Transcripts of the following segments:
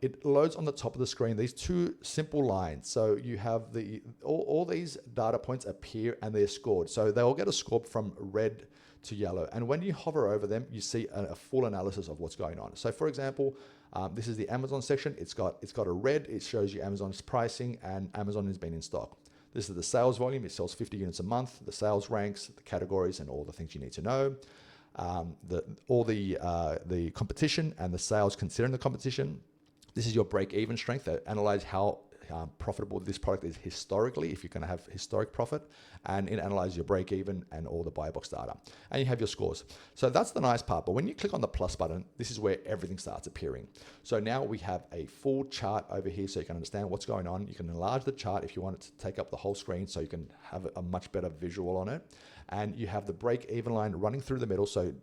it loads on the top of the screen these two simple lines. So you have all these data points appear and they're scored. So they all get a score from red to yellow. And when you hover over them, you see a full analysis of what's going on. So for example, this is the Amazon section. It's got a red. It shows you Amazon's pricing and Amazon has been in stock. This is the sales volume. It sells 50 units a month, the sales ranks, the categories, and all the things you need to know. The competition and the sales considering the competition. This is your break-even strength. That analyze how profitable this product is historically, if you're going to have historic profit, and it analyzes your break-even and all the buy box data. And you have your scores. So that's the nice part. But when you click on the plus button, this is where everything starts appearing. So now we have a full chart over here so you can understand what's going on. You can enlarge the chart if you want it to take up the whole screen so you can have a much better visual on it. And you have the break-even line running through the middle. So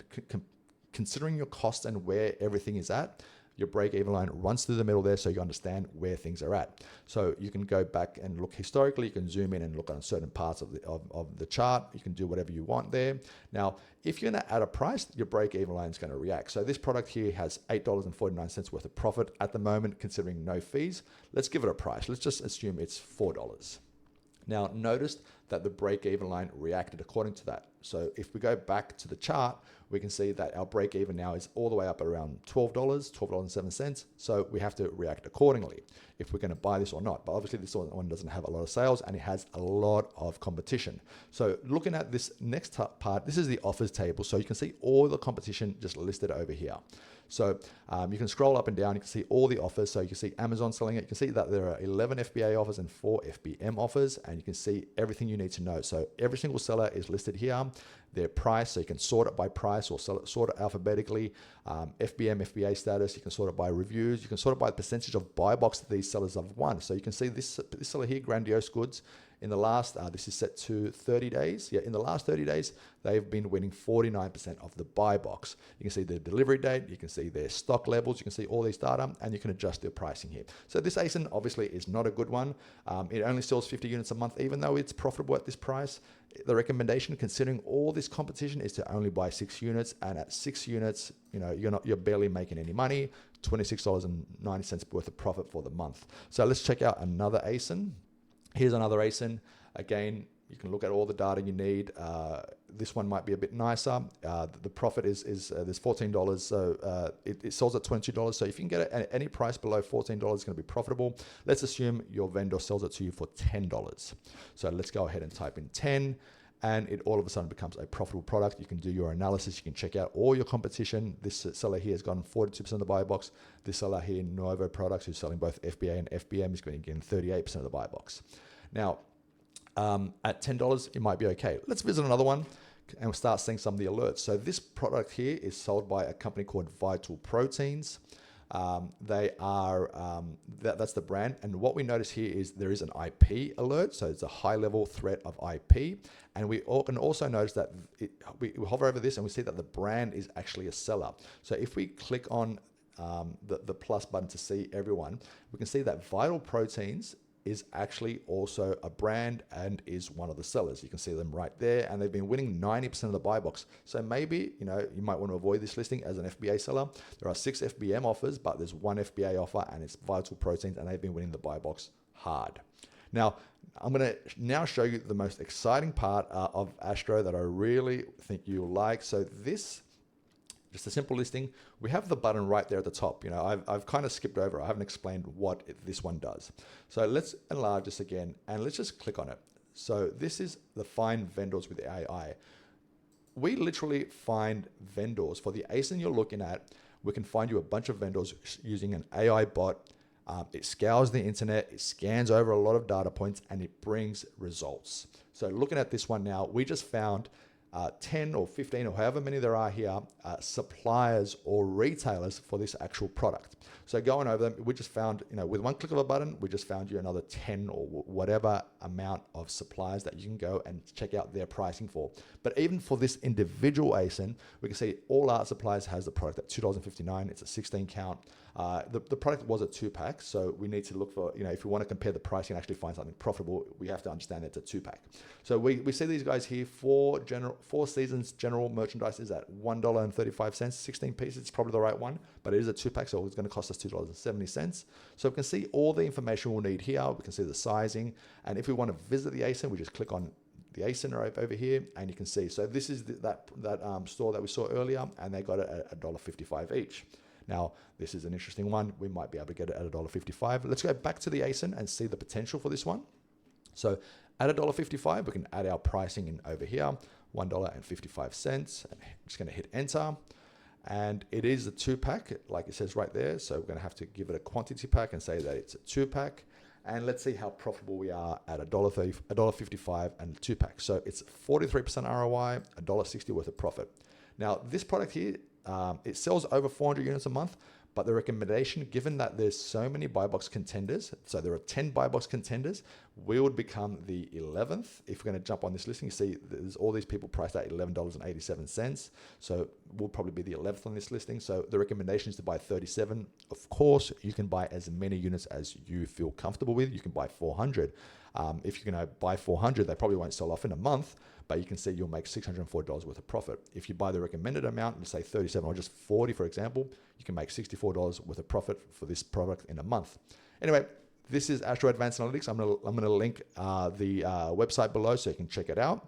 considering your cost and where everything is at, your break-even line runs through the middle there so you understand where things are at. So you can go back and look historically, you can zoom in and look on certain parts of the chart. You can do whatever you want there. Now, if you're gonna add a price, your break-even line is gonna react. So this product here has $8.49 worth of profit at the moment, considering no fees. Let's give it a price. Let's just assume it's $4. Now, notice that the break-even line reacted according to that. So if we go back to the chart, we can see that our break-even now is all the way up at around $12.07. So we have to react accordingly if we're going to buy this or not. But obviously this one doesn't have a lot of sales and it has a lot of competition. So looking at this next part, this is the offers table. So you can see all the competition just listed over here. So you can scroll up and down, you can see all the offers. So you can see Amazon selling it. You can see that there are 11 FBA offers and 4 FBM offers, and you can see everything you need to know. So every single seller is listed here, their price, so you can sort it by price or sort it alphabetically. FBM, FBA status, you can sort it by reviews, you can sort it by the percentage of buy box that these sellers have won. So you can see this seller here, Grandiose Goods, in the last, this is set to 30 days. Yeah, in the last 30 days, they've been winning 49% of the buy box. You can see their delivery date, you can see their stock levels, you can see all these data, and you can adjust their pricing here. So this ASIN obviously is not a good one. It only sells 50 units a month, even though it's profitable at this price. The recommendation, considering all this competition, is to only buy 6 units, and at 6 units, you're barely making any money. $26.90 worth of profit for the month. So let's check out another ASIN. Here's another ASIN. Again, you can look at all the data you need. This one might be a bit nicer. The profit is there's $14, so it sells at $22. So if you can get it at any price below $14, it's going to be profitable. Let's assume your vendor sells it to you for $10. So let's go ahead and type in 10, and it all of a sudden becomes a profitable product. You can do your analysis. You can check out all your competition. This seller here has gotten 42% of the buy box. This seller here, Novo Products, who's selling both FBA and FBM, is going to get 38% of the buy box. Now, at $10, it might be okay. Let's visit another one and we'll start seeing some of the alerts. So this product here is sold by a company called Vital Proteins. They are, that's the brand. And what we notice here is there is an IP alert. So it's a high level threat of IP. And we can also notice that we hover over this and we see that the brand is actually a seller. So if we click on the plus button to see everyone, we can see that Vital Proteins is actually also a brand and is one of the sellers. You can see them right there, and they've been winning 90% of the buy box. So maybe, you might want to avoid this listing as an FBA seller. There are 6 FBM offers, but there's 1 FBA offer, and it's Vital Proteins, and they've been winning the buy box hard. Now, I'm going to now show you the most exciting part of Astro that I really think you'll like. So this, just a simple listing. We have the button right there at the top. I've kind of skipped over. I haven't explained what this one does. So let's enlarge this again and let's just click on it. So this is the find vendors with AI. We literally find vendors for the ASIN you're looking at. We can find you a bunch of vendors using an AI bot. It scours the internet, it scans over a lot of data points, and it brings results. So looking at this one now, we just found 10 or 15 or however many there are here, suppliers or retailers for this actual product. So going over them, we just found, with one click of a button, we just found you another 10 or whatever amount of suppliers that you can go and check out their pricing for. But even for this individual ASIN, we can see all art suppliers has the product at $2.59. It's a 16 count. The product was a 2-pack, so we need to look for, if we want to compare the pricing and actually find something profitable, we have to understand it's a 2-pack. So we see these guys here, Four Seasons general merchandise is at $1.35, 16 pieces. It's probably the right one, but it is a 2-pack, so it's going to cost us $2.70. So we can see all the information we'll need here. We can see the sizing, and if we want to visit the ASIN, we just click on the ASIN right over here, and you can see. So this is that store that we saw earlier, and they got it at $1.55 each. Now, this is an interesting one. We might be able to get it at $1.55. Let's go back to the ASIN and see the potential for this one. So at $1.55, we can add our pricing in over here, $1.55. I'm just going to hit enter. And it is a 2-pack, like it says right there. So we're going to have to give it a quantity pack and say that it's a 2-pack. And let's see how profitable we are at $1.55 and 2-pack. So it's 43% ROI, $1.60 worth of profit. Now, this product here, it sells over 400 units a month, but the recommendation, given that there's so many buy box contenders, so there are 10 buy box contenders, we would become the 11th. If we're going to jump on this listing, you see there's all these people priced at $11.87. So we'll probably be the 11th on this listing. So the recommendation is to buy 37. Of course, you can buy as many units as you feel comfortable with. You can buy 400. If you're going to buy 400, they probably won't sell off in a month, but you can see you'll make $604 worth of profit. If you buy the recommended amount, let's say 37 or just 40, for example, you can make $64 worth of profit for this product in a month. Anyway, this is Astro Advanced Analytics. I'm gonna link the website below so you can check it out.